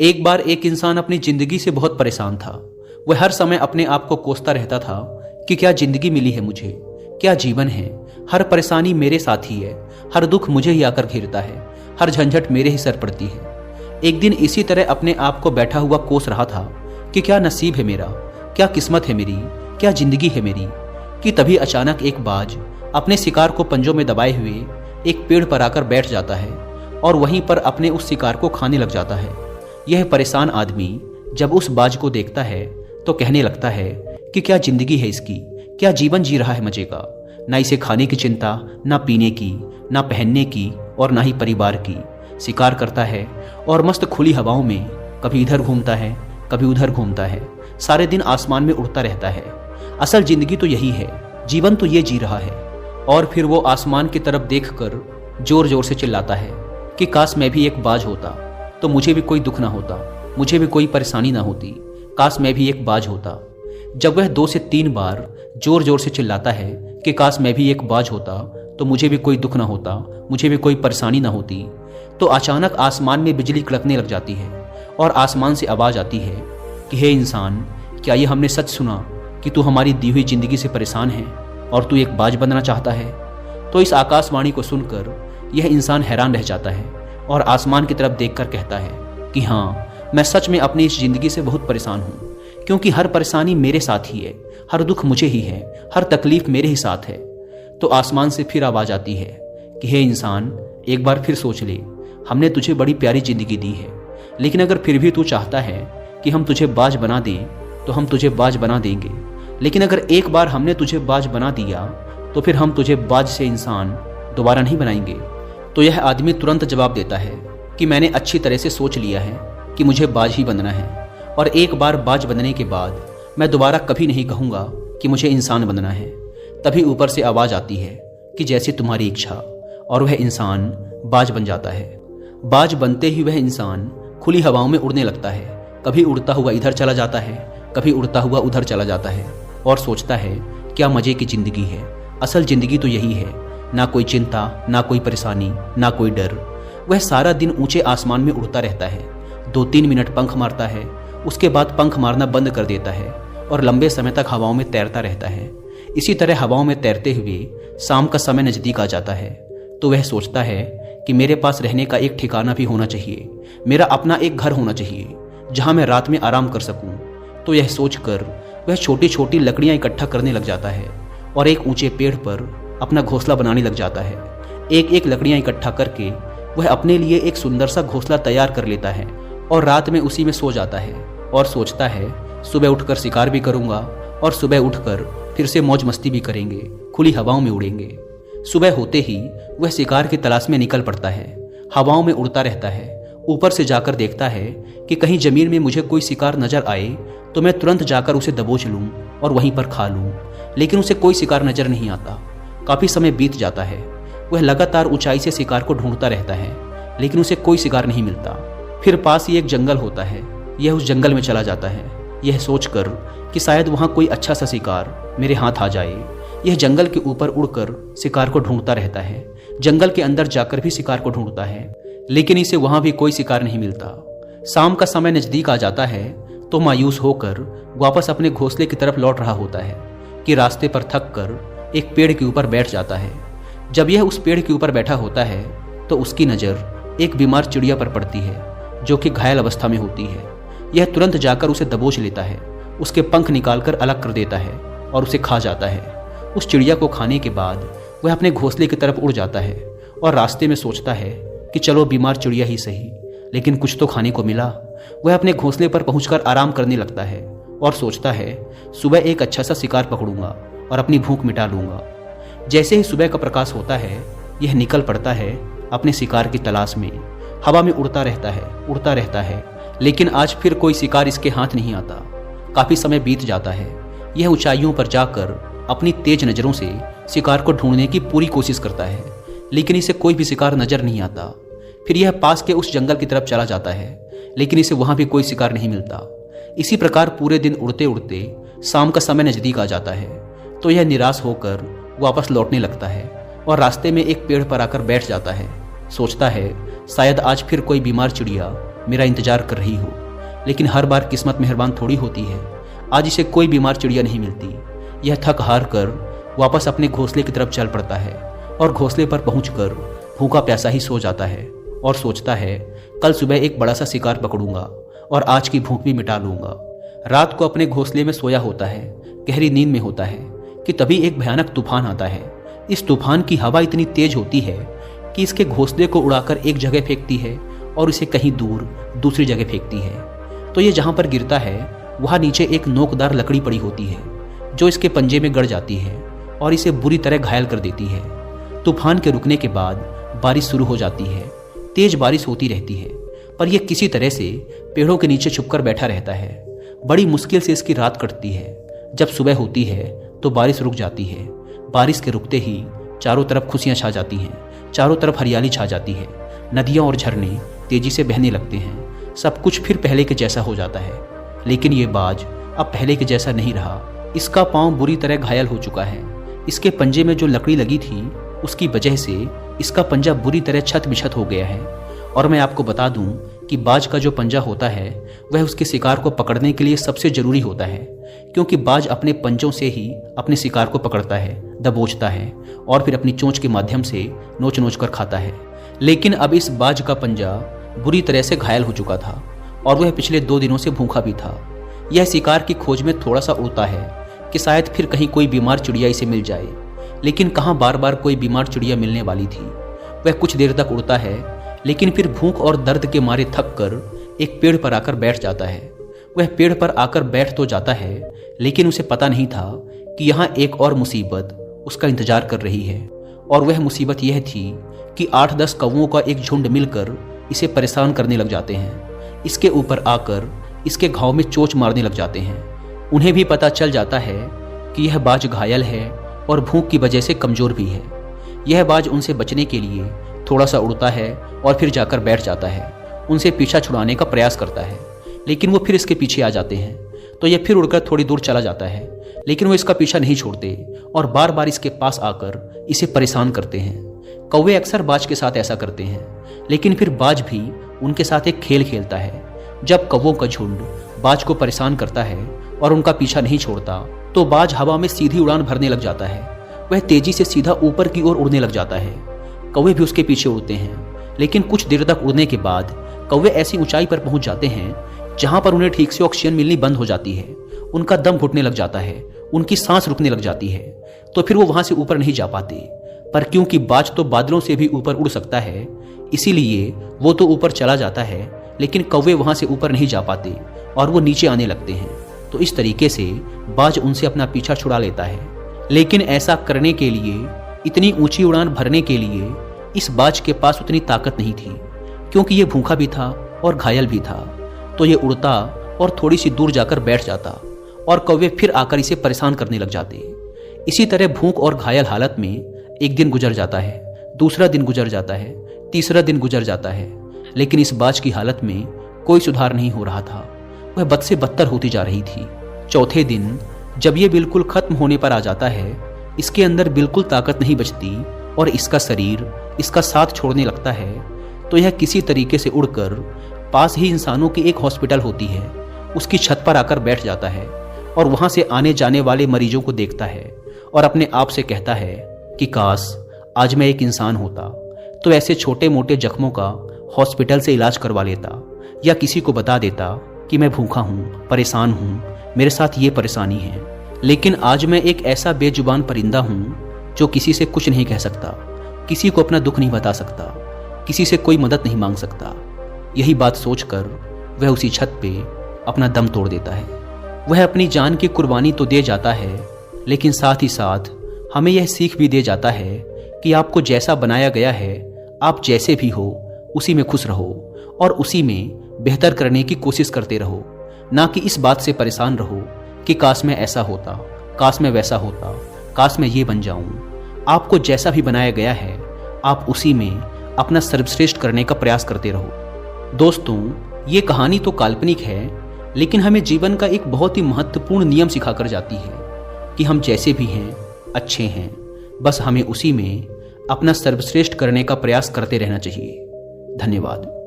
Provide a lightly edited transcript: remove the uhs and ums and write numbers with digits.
एक बार एक इंसान अपनी जिंदगी से बहुत परेशान था। वह हर समय अपने आप को कोसता रहता था कि क्या जिंदगी मिली है मुझे, क्या जीवन है। हर परेशानी मेरे साथ ही है, हर दुख मुझे ही आकर घेरता है, हर झंझट मेरे ही सर पड़ती है। एक दिन इसी तरह अपने आप को बैठा हुआ कोस रहा था कि क्या नसीब है मेरा, क्या किस्मत है मेरी, क्या जिंदगी है मेरी, कि तभी अचानक एक बाज अपने शिकार को पंजों में दबाए हुए एक पेड़ पर आकर बैठ जाता है और वहीं पर अपने उस शिकार को खाने लग जाता है। यह परेशान आदमी जब उस बाज को देखता है तो कहने लगता है कि क्या जिंदगी है इसकी, क्या जीवन जी रहा है मजे का। ना इसे खाने की चिंता, ना पीने की, ना पहनने की और ना ही परिवार की। शिकार करता है और मस्त खुली हवाओं में कभी इधर घूमता है, कभी उधर घूमता है, सारे दिन आसमान में उड़ता रहता है। असल जिंदगी तो यही है, जीवन तो ये जी रहा है। और फिर वो आसमान की तरफ देखकर जोर जोर से चिल्लाता है कि काश मैं भी एक बाज होता तो मुझे भी कोई दुख ना होता, मुझे भी कोई परेशानी ना होती, काश मैं भी एक बाज होता। जब वह 2 से 3 बार जोर जोर से चिल्लाता है कि काश मैं भी एक बाज होता तो मुझे भी कोई दुख ना होता, मुझे भी कोई परेशानी ना होती, तो अचानक आसमान में बिजली कड़कने लग जाती है और आसमान से आवाज आती है कि हे इंसान, क्या ये हमने सच सुना कि तू हमारी दी हुई जिंदगी से परेशान है और तू एक बाज बनना चाहता है। तो इस आकाशवाणी को सुनकर यह इंसान हैरान रह जाता है और आसमान की तरफ देखकर कहता है कि हाँ, मैं सच में अपनी इस जिंदगी से बहुत परेशान हूँ, क्योंकि हर परेशानी मेरे साथ ही है, हर दुख मुझे ही है, हर तकलीफ मेरे ही साथ है। तो आसमान से फिर आवाज आती है कि हे इंसान, एक बार फिर सोच ले, हमने तुझे बड़ी प्यारी जिंदगी दी है, लेकिन अगर फिर भी तू चाहता है कि हम तुझे बाज बना दें तो हम तुझे बाज बना देंगे। लेकिन अगर एक बार हमने तुझे बाज बना दिया तो फिर हम तुझे बाज से इंसान दोबारा नहीं बनाएंगे। तो यह आदमी तुरंत जवाब देता है कि मैंने अच्छी तरह से सोच लिया है कि मुझे बाज ही बनना है, और एक बार बाज बनने के बाद मैं दोबारा कभी नहीं कहूँगा कि मुझे इंसान बनना है। तभी ऊपर से आवाज़ आती है कि जैसे तुम्हारी इच्छा, और वह इंसान बाज बन जाता है। बाज बनते ही वह इंसान खुली हवाओं में उड़ने लगता है, कभी उड़ता हुआ इधर चला जाता है, कभी उड़ता हुआ उधर चला जाता है, और सोचता है क्या मज़े की ज़िंदगी है। असल ज़िंदगी तो यही है, ना कोई चिंता, ना कोई परेशानी, ना कोई डर। वह सारा दिन ऊंचे आसमान में उड़ता रहता है, 2-3 मिनट पंख मारता है, उसके बाद पंख मारना बंद कर देता है और लंबे समय तक हवाओं में तैरता रहता है। इसी तरह हवाओं में तैरते हुए शाम का समय नज़दीक आ जाता है तो वह सोचता है कि मेरे पास रहने का एक ठिकाना भी होना चाहिए, मेरा अपना एक घर होना चाहिए जहाँ मैं रात में आराम कर सकूँ। तो यह सोचकर वह छोटी छोटी लकड़ियाँ इकट्ठा करने लग जाता है और एक ऊंचे पेड़ पर अपना घोंसला बनाने लग जाता है। एक एक लकड़ियाँ इकट्ठा करके वह अपने लिए एक सुंदर सा घोंसला तैयार कर लेता है और रात में उसी में सो जाता है और सोचता है सुबह उठकर शिकार भी करूँगा और सुबह उठकर फिर से मौज मस्ती भी करेंगे, खुली हवाओं में उड़ेंगे। सुबह होते ही वह शिकार की तलाश में निकल पड़ता है, हवाओं में उड़ता रहता है। ऊपर से जाकर देखता है कि कहीं जमीन में मुझे कोई शिकार नजर आए तो मैं तुरंत जाकर उसे दबोच लूँ और वहीं पर खा लूँ। लेकिन उसे कोई शिकार नजर नहीं आता। काफ़ी समय बीत जाता है, वह लगातार ऊंचाई से शिकार को ढूंढता रहता है, लेकिन उसे कोई शिकार नहीं मिलता। फिर पास ही एक जंगल होता है, यह उस जंगल में चला जाता है, यह सोचकर कि शायद वहाँ कोई अच्छा सा शिकार मेरे हाथ आ जाए। यह जंगल के ऊपर उड़कर शिकार को ढूंढता रहता है, जंगल के अंदर जाकर भी शिकार को ढूंढता है, लेकिन इसे वहाँ भी कोई शिकार नहीं मिलता। शाम का समय नज़दीक आ जाता है तो मायूस होकर वापस अपने घोंसले की तरफ लौट रहा होता है कि रास्ते पर थक कर एक पेड़ के ऊपर बैठ जाता है। जब यह उस पेड़ के ऊपर बैठा होता है तो उसकी नज़र एक बीमार चिड़िया पर पड़ती है जो कि घायल अवस्था में होती है। यह तुरंत जाकर उसे दबोच लेता है, उसके पंख निकालकर अलग कर देता है और उसे खा जाता है। उस चिड़िया को खाने के बाद वह अपने घोंसले की तरफ उड़ जाता है और रास्ते में सोचता है कि चलो बीमार चिड़िया ही सही, लेकिन कुछ तो खाने को मिला। वह अपने घोंसले पर पहुंचकर आराम करने लगता है और सोचता है सुबह एक अच्छा सा शिकार पकड़ूंगा और अपनी भूख मिटा लूंगा। जैसे ही सुबह का प्रकाश होता है यह निकल पड़ता है अपने शिकार की तलाश में। हवा में उड़ता रहता है, लेकिन आज फिर कोई शिकार इसके हाथ नहीं आता। काफ़ी समय बीत जाता है, यह ऊंचाइयों पर जाकर अपनी तेज नज़रों से शिकार को ढूंढने की पूरी कोशिश करता है, लेकिन इसे कोई भी शिकार नज़र नहीं आता। फिर यह पास के उस जंगल की तरफ चला जाता है, लेकिन इसे वहाँ भी कोई शिकार नहीं मिलता। इसी प्रकार पूरे दिन उड़ते उड़ते शाम का समय नज़दीक आ जाता है तो यह निराश होकर वापस लौटने लगता है और रास्ते में एक पेड़ पर आकर बैठ जाता है। सोचता है शायद आज फिर कोई बीमार चिड़िया मेरा इंतजार कर रही हो, लेकिन हर बार किस्मत मेहरबान थोड़ी होती है। आज इसे कोई बीमार चिड़िया नहीं मिलती। यह थक हार कर वापस अपने घोंसले की तरफ चल पड़ता है और घोंसले पर पहुंचकर भूखा प्यासा ही सो जाता है और सोचता है कल सुबह एक बड़ा सा शिकार पकड़ूंगा और आज की भूख भी मिटा लूंगा। रात को अपने घोंसले में सोया होता है, गहरी नींद में होता है कि तभी एक भयानक तूफान आता है। इस तूफान की हवा इतनी तेज होती है कि इसके घोंसले को उड़ाकर एक जगह फेंकती है और इसे कहीं दूर दूसरी जगह फेंकती है। तो ये जहां पर गिरता है वहां नीचे एक नोकदार लकड़ी पड़ी होती है जो इसके पंजे में गड़ जाती है और इसे बुरी तरह घायल कर देती है। तूफान के रुकने के बाद बारिश शुरू हो जाती है। तेज बारिश होती रहती है, पर यह किसी तरह से पेड़ों के नीचे छुपकर बैठा रहता है। बड़ी मुश्किल से इसकी रात कटती है। जब सुबह होती है तो बारिश रुक जाती है। बारिश के रुकते ही चारों तरफ खुशियां छा जाती हैं, चारों तरफ हरियाली छा जाती है। नदियां और झरने तेजी से बहने लगते हैं। सब कुछ फिर पहले के जैसा हो जाता है। लेकिन ये बाज अब पहले के जैसा नहीं रहा। इसका पांव बुरी तरह घायल हो चुका है। इसके पंजे में जो लकड़ी लगी थी उसकी वजह से इसका पंजा बुरी तरह छत बिछत हो गया है। और मैं आपको बता दूं कि बाज का जो पंजा होता है वह उसके शिकार को पकड़ने के लिए सबसे जरूरी होता है, क्योंकि बाज अपने पंजों से ही अपने शिकार को पकड़ता है, दबोचता है और फिर अपनी चोंच के माध्यम से नोच नोच कर खाता है। लेकिन अब इस बाज का पंजा बुरी तरह से घायल हो चुका था और वह पिछले 2 दिनों से भूखा भी था। यह शिकार की खोज में थोड़ा सा उड़ता है कि शायद फिर कहीं कोई बीमार चिड़िया इसे मिल जाए, लेकिन कहाँ बार बार कोई बीमार चिड़िया मिलने वाली थी। वह कुछ देर तक उड़ता है, लेकिन फिर भूख और दर्द के मारे थक कर एक पेड़ पर आकर बैठ जाता है। वह पेड़ पर आकर बैठ तो जाता है, लेकिन उसे पता नहीं था कि यहाँ एक और मुसीबत उसका इंतजार कर रही है। और वह मुसीबत यह थी कि 8-10 कौवों का एक झुंड मिलकर इसे परेशान करने लग जाते हैं। इसके ऊपर आकर इसके घाव में चोंच मारने लग जाते हैं। उन्हें भी पता चल जाता है कि यह बाज घायल है और भूख की वजह से कमजोर भी है। यह बाज उनसे बचने के लिए थोड़ा सा उड़ता है और फिर जाकर बैठ जाता है। उनसे पीछा छुड़ाने का प्रयास करता है, लेकिन वो फिर इसके पीछे आ जाते हैं। तो यह फिर उड़कर थोड़ी दूर चला जाता है, लेकिन वो इसका पीछा नहीं छोड़ते और बार बार इसके पास आकर इसे परेशान करते हैं। कौवे अक्सर बाज के साथ ऐसा करते हैं, लेकिन फिर बाज भी उनके साथ एक खेल खेलता है। जब कौवों का झुंड बाज को परेशान करता है और उनका पीछा नहीं छोड़ता, तो बाज हवा में सीधी उड़ान भरने लग जाता है। वह तेजी से सीधा ऊपर की ओर उड़ने लग जाता है। कौवे भी उसके पीछे उड़ते हैं, लेकिन कुछ देर तक उड़ने के बाद कौवे ऐसी ऊंचाई पर पहुंच जाते हैं जहां पर उन्हें ठीक से ऑक्सीजन मिलनी बंद हो जाती है। उनका दम घुटने लग जाता है, उनकी सांस रुकने लग जाती है। तो फिर वो वहां से ऊपर नहीं जा पाते। पर क्योंकि बाज तो बादलों से भी ऊपर उड़ सकता है, इसीलिए वो तो ऊपर चला जाता है, लेकिन कौवे वहां से ऊपर नहीं जा पाते और वो नीचे आने लगते हैं। तो इस तरीके से बाज उनसे अपना पीछा छुड़ा लेता है। लेकिन ऐसा करने के लिए, इतनी ऊंची उड़ान भरने के लिए इस बाज के पास उतनी ताकत नहीं थी, क्योंकि ये भूखा भी था और घायल भी था। तो ये उड़ता और थोड़ी सी दूर जाकर बैठ जाता और कौवे फिर आकर इसे परेशान करने लग जाते। इसी तरह भूख और घायल हालत में एक दिन गुजर जाता है, दूसरा दिन गुजर जाता है, तीसरा दिन गुजर जाता है, लेकिन इस बाज की हालत में कोई सुधार नहीं हो रहा था। वह बद से बदतर होती जा रही थी। चौथे दिन जब ये बिल्कुल खत्म होने पर आ जाता है, इसके अंदर बिल्कुल ताकत नहीं बचती और इसका शरीर इसका साथ छोड़ने लगता है, तो यह किसी तरीके से उड़कर पास ही इंसानों की एक हॉस्पिटल होती है, उसकी छत पर आकर बैठ जाता है और वहां से आने जाने वाले मरीजों को देखता है और अपने आप से कहता है कि काश आज मैं एक इंसान होता तो ऐसे छोटे मोटे जख्मों का हॉस्पिटल से इलाज करवा लेता, या किसी को बता देता कि मैं भूखा हूँ, परेशान हूँ, मेरे साथ ये परेशानी है। लेकिन आज मैं एक ऐसा बेजुबान परिंदा हूँ जो किसी से कुछ नहीं कह सकता, किसी को अपना दुख नहीं बता सकता, किसी से कोई मदद नहीं मांग सकता। यही बात सोचकर वह उसी छत पे अपना दम तोड़ देता है। वह अपनी जान की कुर्बानी तो दे जाता है, लेकिन साथ ही साथ हमें यह सीख भी दे जाता है कि आपको जैसा बनाया गया है, आप जैसे भी हो उसी में खुश रहो और उसी में बेहतर करने की कोशिश करते रहो, ना कि इस बात से परेशान रहो कि काश मैं ऐसा होता, काश मैं वैसा होता, काश मैं ये बन जाऊं। आपको जैसा भी बनाया गया है, आप उसी में अपना सर्वश्रेष्ठ करने का प्रयास करते रहो। दोस्तों, ये कहानी तो काल्पनिक है, लेकिन हमें जीवन का एक बहुत ही महत्वपूर्ण नियम सिखाकर जाती है कि हम जैसे भी हैं अच्छे हैं, बस हमें उसी में अपना सर्वश्रेष्ठ करने का प्रयास करते रहना चाहिए। धन्यवाद।